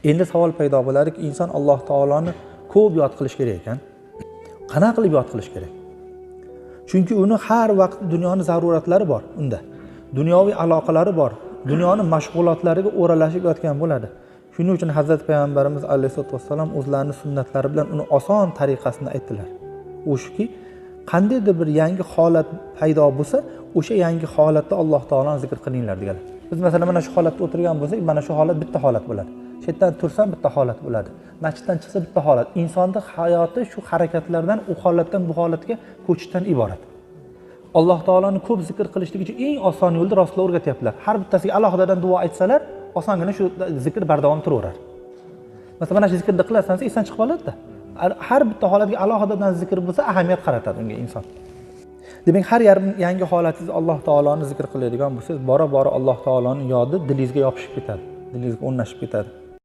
Endi savol paydo bo'ladiki, inson Alloh taoloni ko'p yod qilish kerak ekan. Qanaqa qilib yod qilish kerak? Chunki uni har vaqt dunyoning zaruratlari bor unda. Dunyoviy aloqalari bor. Dunyoning mashg'ulotlariga o'ralashib yotgan bo'ladi. Shuning uchun Hazrat payg'ambarimiz alayhisolatu vassalam o'zlarining sunnatlari bilan uni oson tariqasini aytdilar. U shuki, qandaydir bir yangi holat paydo bo'lsa, o'sha yangi holatda Alloh taoloni zikr qilinglar deganlar. Biz masalan mana shu holatda o'tirgan bo'lsak, mana shu holat bitta holat bo'ladi. Chetdan tursam bitta holat bo'ladi. Masjiddan chiqsa bitta holat. Insonning hayoti shu harakatlardan, u holatdan bu holatga ko'chishdan iborat. Alloh taoloni ko'p zikr qilishlik uchun eng oson yo'lni rostla o'rgatyaptilar. Har bittasiga alohadadan duo aytsalar, osongina shu zikr bardavom turaverar. Masalan, mana shu zikrni qilasansa, esan chiqib qoladi-da. Har bitta holatga alohidadan zikr bo'lsa, ahamiyat qaratadi unga inson. Demak, har yangi holatingiz Alloh taoloni zikr qiladigan bo'lsangiz, bora-bora Alloh taoloning yodi dilingizga yopishib ketadi, dilingizga o'rnashib ketadi.